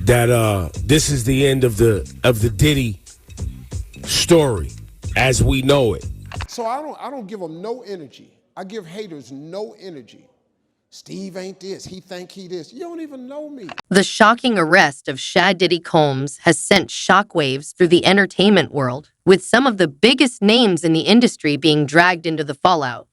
that this is the end of the Diddy story as we know it. So I don't give them no energy. I give haters no energy. Steve ain't this, he think he this. You don't even know me. The shocking arrest of Shad Diddy Combs has sent shockwaves through the entertainment world, with some of the biggest names in the industry being dragged into the fallout.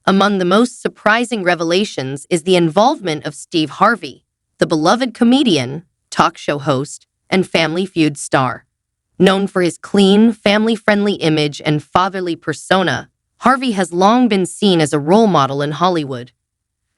Among the most surprising revelations is the involvement of Steve Harvey, the beloved comedian, talk show host, and Family Feud star. Known for his clean, family-friendly image and fatherly persona, Harvey has long been seen as a role model in Hollywood.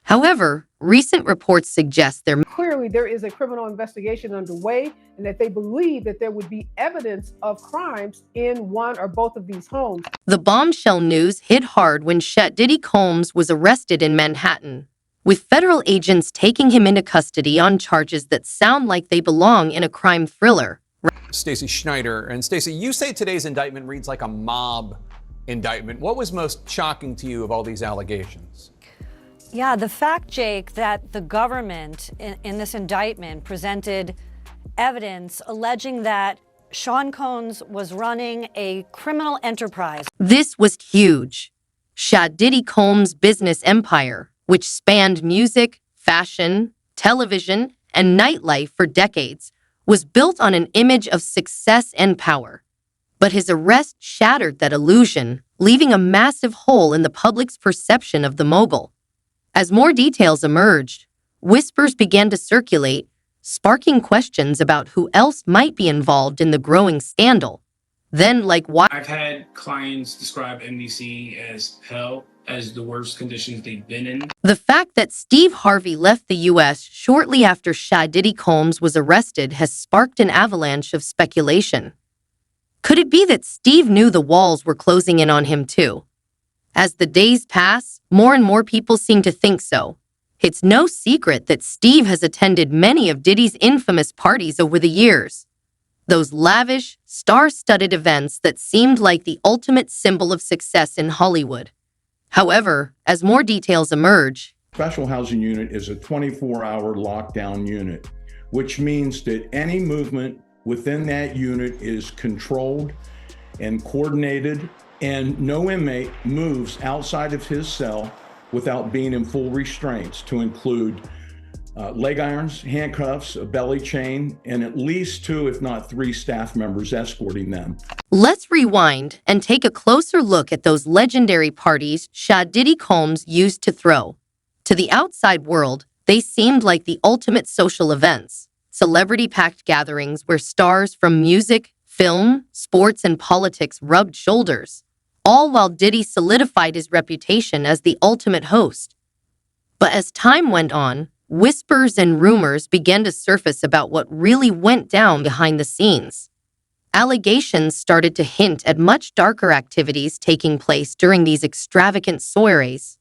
However, recent reports suggest clearly there is a criminal investigation underway and that they believe that there would be evidence of crimes in one or both of these homes. The bombshell news hit hard when Shad Diddy Combs was arrested in Manhattan, with federal agents taking him into custody on charges that sound like they belong in a crime thriller. Stacey Schneider. And Stacey, you say today's indictment reads like a mob indictment. What was most shocking to you of all these allegations? Yeah, the fact, Jake, that the government in this indictment presented evidence alleging that Sean Combs was running a criminal enterprise. This was huge. Shad Diddy Combs' business empire, which spanned music, fashion, television, and nightlife for decades, was built on an image of success and power. But his arrest shattered that illusion, leaving a massive hole in the public's perception of the mogul. As more details emerged, whispers began to circulate, sparking questions about who else might be involved in the growing scandal. Then, why? I've had clients describe NBC as hell, as the worst conditions they've been in. The fact that Steve Harvey left the U.S. shortly after Shad Diddy Combs was arrested has sparked an avalanche of speculation. Could it be that Steve knew the walls were closing in on him too? As the days pass, more and more people seem to think so. It's no secret that Steve has attended many of Diddy's infamous parties over the years. Those lavish, star-studded events that seemed like the ultimate symbol of success in Hollywood. However, as more details emerge, Special housing unit is a 24-hour lockdown unit, which means that any movement within that unit is controlled and coordinated, and no inmate moves outside of his cell without being in full restraints, to include leg irons, handcuffs, a belly chain, and at least 2, if not 3 staff members escorting them. Let's rewind and take a closer look at those legendary parties Shad Diddy Combs used to throw. To the outside world, they seemed like the ultimate social events, celebrity-packed gatherings where stars from music, film, sports, and politics rubbed shoulders, all while Diddy solidified his reputation as the ultimate host. But as time went on, whispers and rumors began to surface about what really went down behind the scenes. Allegations started to hint at much darker activities taking place during these extravagant soirees.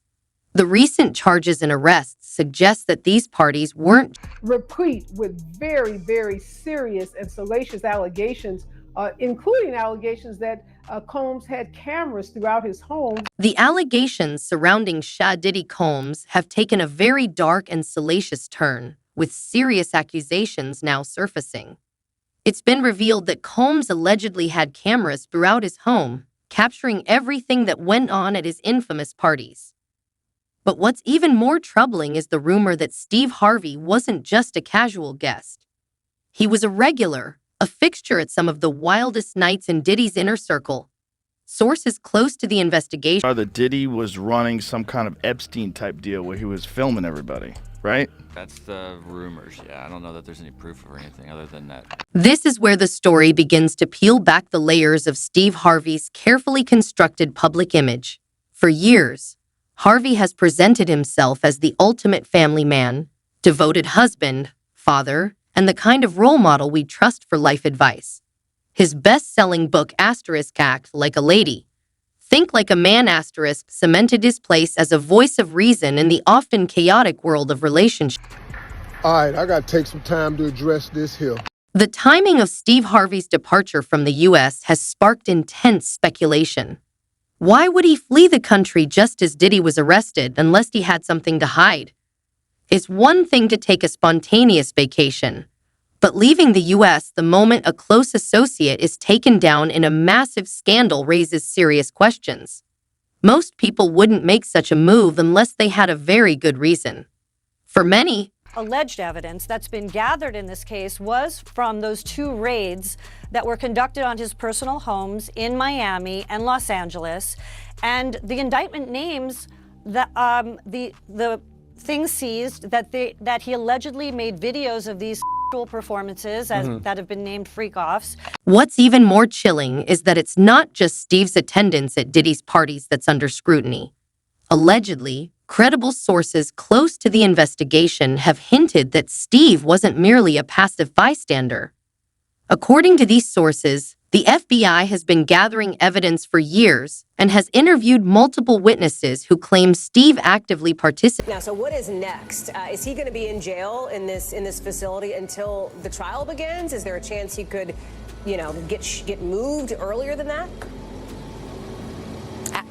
The recent charges and arrests suggest that these parties weren't Replete with very, very serious and salacious allegations, including allegations that Combs had cameras throughout his home. The allegations surrounding Shad Diddy Combs have taken a very dark and salacious turn, with serious accusations now surfacing. It's been revealed that Combs allegedly had cameras throughout his home, capturing everything that went on at his infamous parties. But what's even more troubling is the rumor that Steve Harvey wasn't just a casual guest. He was a regular, a fixture at some of the wildest nights in Diddy's inner circle. Sources close to the investigation are that Diddy was running some kind of Epstein-type deal where he was filming everybody, right? That's the rumors, yeah. I don't know that there's any proof or anything other than that. This is where the story begins to peel back the layers of Steve Harvey's carefully constructed public image. For years, Harvey has presented himself as the ultimate family man, devoted husband, father, and the kind of role model we trust for life advice. His best-selling book Act Like a Lady, Think Like a Man cemented his place as a voice of reason in the often chaotic world of relationships. All right, I gotta take some time to address this here. The timing of Steve Harvey's departure from the U.S. has sparked intense speculation. Why would he flee the country just as Diddy was arrested unless he had something to hide? It's one thing to take a spontaneous vacation, but leaving the U.S. the moment a close associate is taken down in a massive scandal raises serious questions. Most people wouldn't make such a move unless they had a very good reason. For many, alleged evidence that's been gathered in this case was from those 2 raids that were conducted on his personal homes in Miami and Los Angeles. And the indictment names the things seized that he allegedly made videos of these performances that have been named freak-offs. What's even more chilling is that it's not just Steve's attendance at Diddy's parties that's under scrutiny. Allegedly, credible sources close to the investigation have hinted that Steve wasn't merely a passive bystander. According to these sources, the FBI has been gathering evidence for years and has interviewed multiple witnesses who claim Steve actively participated. Now, so what is next? Is he going to be in jail in this facility until the trial begins? Is there a chance he could, get moved earlier than that?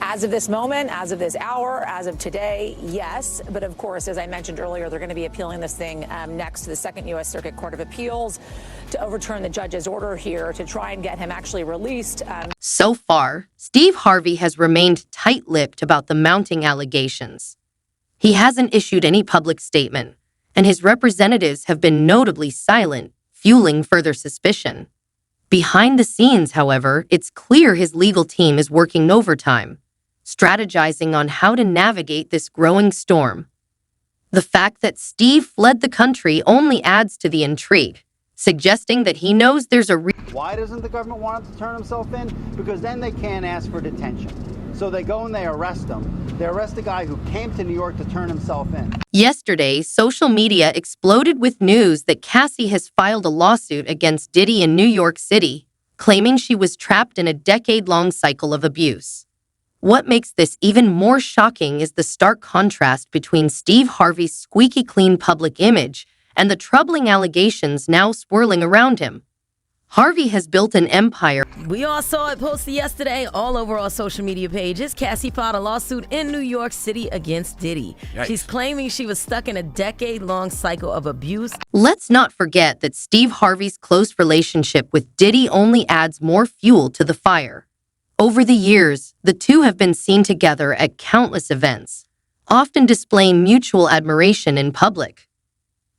As of this moment, as of this hour, as of today, yes. But of course, as I mentioned earlier, they're going to be appealing this thing next to the Second U.S. Circuit Court of Appeals to overturn the judge's order here to try and get him actually released. So far, Steve Harvey has remained tight-lipped about the mounting allegations. He hasn't issued any public statement, and his representatives have been notably silent, fueling further suspicion. Behind the scenes, however, it's clear his legal team is working overtime, strategizing on how to navigate this growing storm. The fact that Steve fled the country only adds to the intrigue, suggesting that he knows there's a Why doesn't the government want him to turn himself in? Because then they can't ask for detention. So they go and they arrest him. They arrest the guy who came to New York to turn himself in. Yesterday, social media exploded with news that Cassie has filed a lawsuit against Diddy in New York City, claiming she was trapped in a decade-long cycle of abuse. What makes this even more shocking is the stark contrast between Steve Harvey's squeaky clean public image and the troubling allegations now swirling around him. Harvey has built an empire. We all saw it posted yesterday all over our social media pages. Cassie filed a lawsuit in New York City against Diddy. Yikes. She's claiming she was stuck in a decade-long cycle of abuse. Let's not forget that Steve Harvey's close relationship with Diddy only adds more fuel to the fire. Over the years, the two have been seen together at countless events, often displaying mutual admiration in public.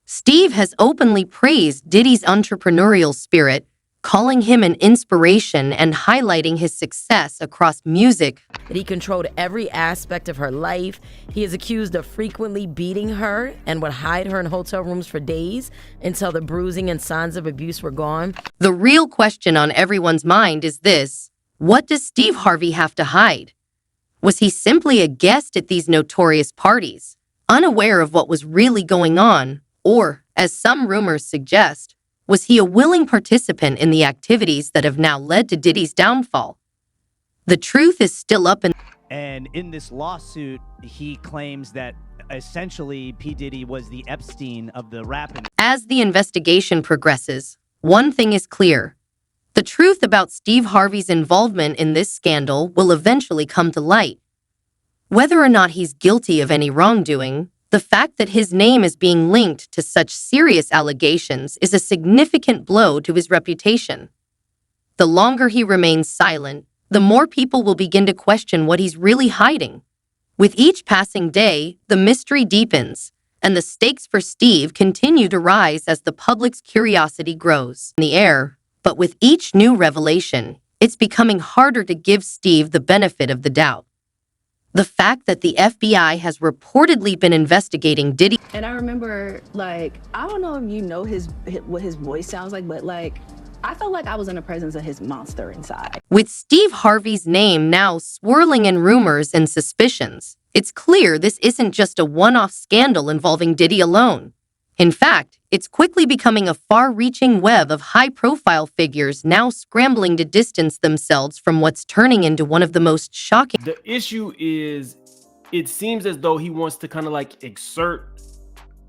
Steve has openly praised Diddy's entrepreneurial spirit, calling him an inspiration and highlighting his success across music. That he controlled every aspect of her life. He is accused of frequently beating her and would hide her in hotel rooms for days until the bruising and signs of abuse were gone. The real question on everyone's mind is this: what does Steve Harvey have to hide? Was he simply a guest at these notorious parties, unaware of what was really going on? Or, as some rumors suggest, was he a willing participant in the activities that have now led to Diddy's downfall? The truth is still up in... And in this lawsuit, he claims that essentially P. Diddy was the Epstein of the rap. As the investigation progresses, one thing is clear. The truth about Steve Harvey's involvement in this scandal will eventually come to light. Whether or not he's guilty of any wrongdoing, the fact that his name is being linked to such serious allegations is a significant blow to his reputation. The longer he remains silent, the more people will begin to question what he's really hiding. With each passing day, the mystery deepens, and the stakes for Steve continue to rise as the public's curiosity grows in the air. But with each new revelation, it's becoming harder to give Steve the benefit of the doubt. The fact that the FBI has reportedly been investigating Diddy. And I remember, I don't know if you know what his voice sounds like, but I felt like I was in the presence of his monster inside. With Steve Harvey's name now swirling in rumors and suspicions, it's clear this isn't just a one-off scandal involving Diddy alone. In fact, it's quickly becoming a far-reaching web of high-profile figures now scrambling to distance themselves from what's turning into one of the most shocking... The issue is, it seems as though he wants to kind of exert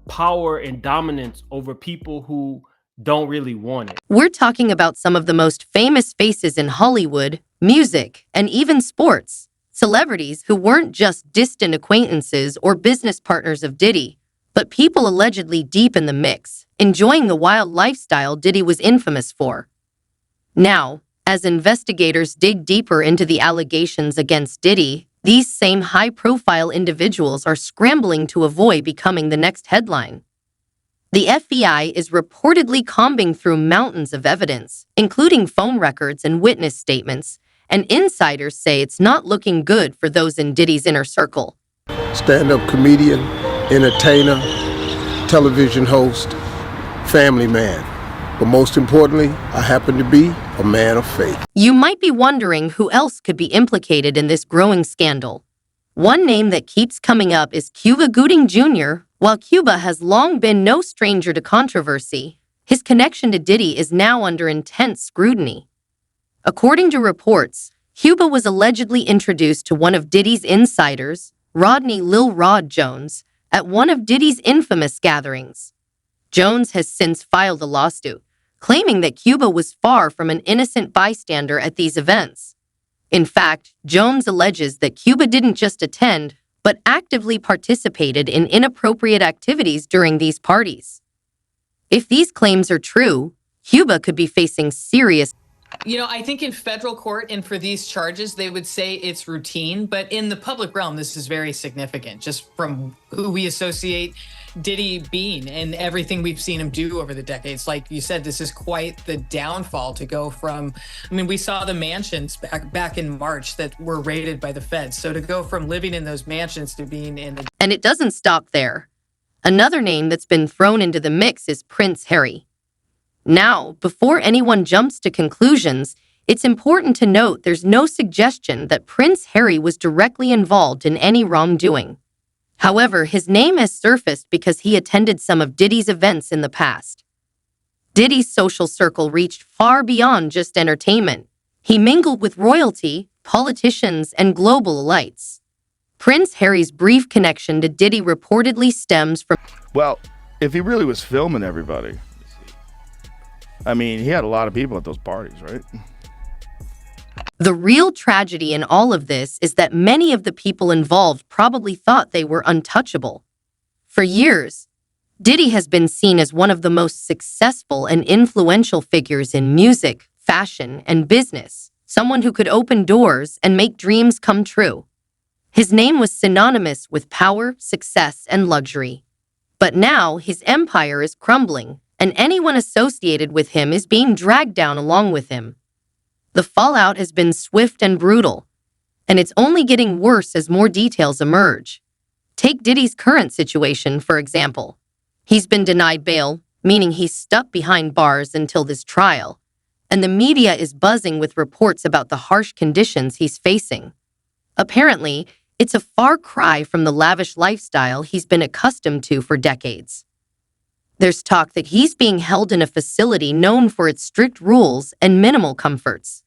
power and dominance over people who don't really want it. We're talking about some of the most famous faces in Hollywood, music, and even sports. Celebrities who weren't just distant acquaintances or business partners of Diddy, but people allegedly deep in the mix, enjoying the wild lifestyle Diddy was infamous for. Now, as investigators dig deeper into the allegations against Diddy, these same high-profile individuals are scrambling to avoid becoming the next headline. The FBI is reportedly combing through mountains of evidence, including phone records and witness statements, and insiders say it's not looking good for those in Diddy's inner circle. Stand-up comedian, entertainer, television host, family man. But most importantly, I happen to be a man of faith. You might be wondering who else could be implicated in this growing scandal. One name that keeps coming up is Cuba Gooding Jr. While Cuba has long been no stranger to controversy, his connection to Diddy is now under intense scrutiny. According to reports, Cuba was allegedly introduced to one of Diddy's insiders, Rodney Lil Rod Jones, at one of Diddy's infamous gatherings. Jones has since filed a lawsuit, claiming that Cuba was far from an innocent bystander at these events. In fact, Jones alleges that Cuba didn't just attend, but actively participated in inappropriate activities during these parties. If these claims are true, Cuba could be facing serious. You know, I think in federal court and for these charges, they would say it's routine, but in the public realm, this is very significant, just from who we associate Diddy being and everything we've seen him do over the decades. Like you said, this is quite the downfall to go from, I mean, we saw the mansions back in March that were raided by the feds. So to go from living in those mansions to being in the... And it doesn't stop there. Another name that's been thrown into the mix is Prince Harry. Now, before anyone jumps to conclusions, it's important to note there's no suggestion that Prince Harry was directly involved in any wrongdoing. However, his name has surfaced because he attended some of Diddy's events in the past. Diddy's social circle reached far beyond just entertainment. He mingled with royalty, politicians, and global elites. Prince Harry's brief connection to Diddy reportedly stems from... Well, if he really was filming everybody, I mean, he had a lot of people at those parties, right? The real tragedy in all of this is that many of the people involved probably thought they were untouchable. For years, Diddy has been seen as one of the most successful and influential figures in music, fashion, and business, someone who could open doors and make dreams come true. His name was synonymous with power, success, and luxury. But now his empire is crumbling, and anyone associated with him is being dragged down along with him. The fallout has been swift and brutal, and it's only getting worse as more details emerge. Take Diddy's current situation, for example. He's been denied bail, meaning he's stuck behind bars until this trial, and the media is buzzing with reports about the harsh conditions he's facing. Apparently, it's a far cry from the lavish lifestyle he's been accustomed to for decades. There's talk that he's being held in a facility known for its strict rules and minimal comforts.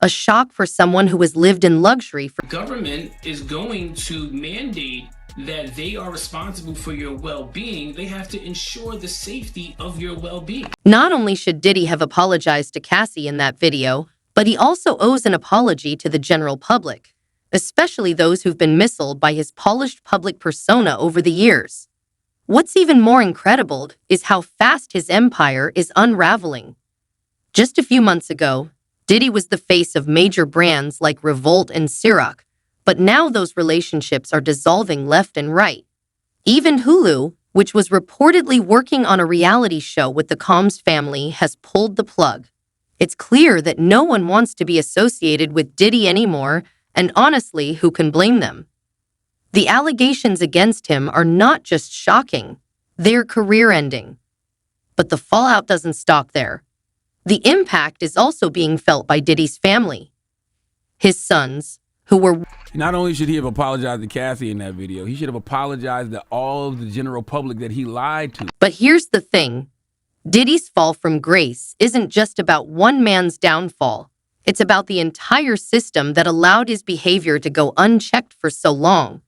A shock for someone who has lived in luxury for... Government is going to mandate that they are responsible for your well-being. They have to ensure the safety of your well-being. Not only should Diddy have apologized to Cassie in that video, but he also owes an apology to the general public, especially those who've been misled by his polished public persona over the years. What's even more incredible is how fast his empire is unraveling. Just a few months ago, Diddy was the face of major brands like Revolt and Ciroc, but now those relationships are dissolving left and right. Even Hulu, which was reportedly working on a reality show with the Combs family, has pulled the plug. It's clear that no one wants to be associated with Diddy anymore, and honestly, who can blame them? The allegations against him are not just shocking, they're career-ending. But the fallout doesn't stop there. The impact is also being felt by Diddy's family. His sons, who were... Not only should he have apologized to Cassie in that video, he should have apologized to all of the general public that he lied to. But here's the thing. Diddy's fall from grace isn't just about one man's downfall. It's about the entire system that allowed his behavior to go unchecked for so long.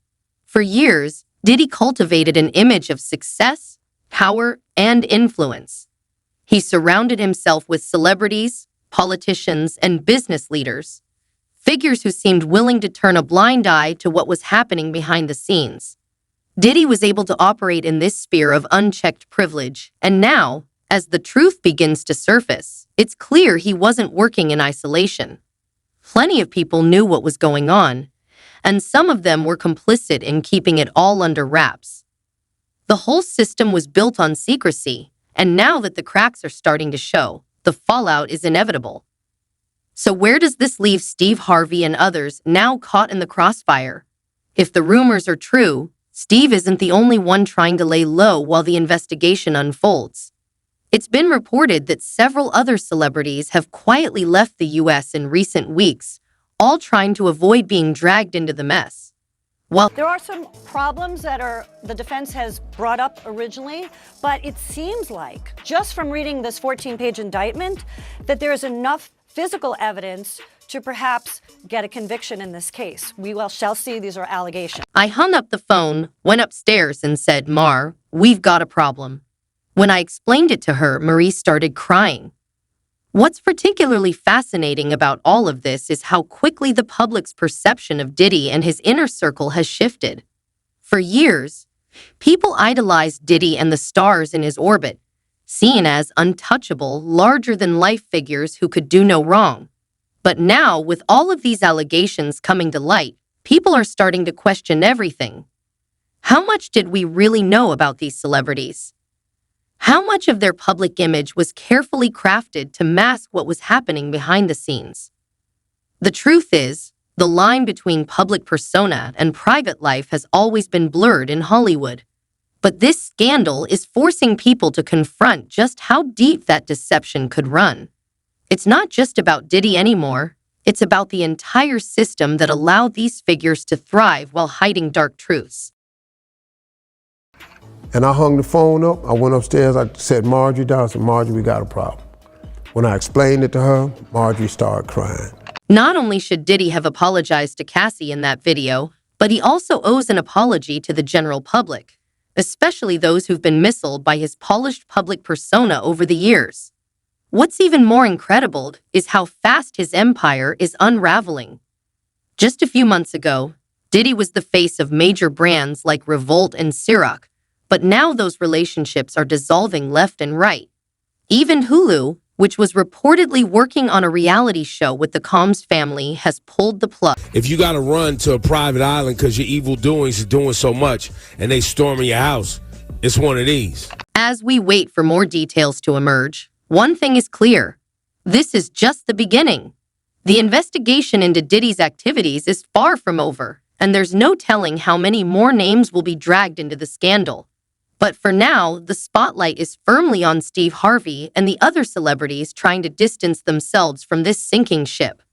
For years, Diddy cultivated an image of success, power, and influence. He surrounded himself with celebrities, politicians, and business leaders, figures who seemed willing to turn a blind eye to what was happening behind the scenes. Diddy was able to operate in this sphere of unchecked privilege, and now, as the truth begins to surface, it's clear he wasn't working in isolation. Plenty of people knew what was going on, and some of them were complicit in keeping it all under wraps. The whole system was built on secrecy, and now that the cracks are starting to show, the fallout is inevitable. So where does this leave Steve Harvey and others now caught in the crossfire? If the rumors are true, Steve isn't the only one trying to lay low while the investigation unfolds. It's been reported that several other celebrities have quietly left the U.S. in recent weeks, all trying to avoid being dragged into the mess. While there are some problems that the defense has brought up originally, but it seems like, just from reading this 14-page indictment, that there's enough physical evidence to perhaps get a conviction in this case. We shall see. These are allegations. I hung up the phone, went upstairs, and said, "Mar, we've got a problem." When I explained it to her, Marie started crying. What's particularly fascinating about all of this is how quickly the public's perception of Diddy and his inner circle has shifted. For years, people idolized Diddy and the stars in his orbit, seen as untouchable, larger-than-life figures who could do no wrong. But now, with all of these allegations coming to light, people are starting to question everything. How much did we really know about these celebrities? How much of their public image was carefully crafted to mask what was happening behind the scenes? The truth is, the line between public persona and private life has always been blurred in Hollywood. But this scandal is forcing people to confront just how deep that deception could run. It's not just about Diddy anymore. It's about the entire system that allowed these figures to thrive while hiding dark truths. And I hung the phone up. I went upstairs. I said, "Marjorie down." I said, "Marjorie, we got a problem." When I explained it to her, Marjorie started crying. Not only should Diddy have apologized to Cassie in that video, but he also owes an apology to the general public, especially those who've been misled by his polished public persona over the years. What's even more incredible is how fast his empire is unraveling. Just a few months ago, Diddy was the face of major brands like Revolt and Ciroc, but now those relationships are dissolving left and right. Even Hulu, which was reportedly working on a reality show with the Combs family, has pulled the plug. If you got to run to a private island because your evil doings is doing so much and they storming your house, it's one of these. As we wait for more details to emerge, one thing is clear. This is just the beginning. The investigation into Diddy's activities is far from over, and there's no telling how many more names will be dragged into the scandal. But for now, the spotlight is firmly on Steve Harvey and the other celebrities trying to distance themselves from this sinking ship.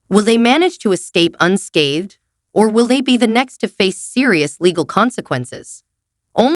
Will they manage to escape unscathed, or will they be the next to face serious legal consequences?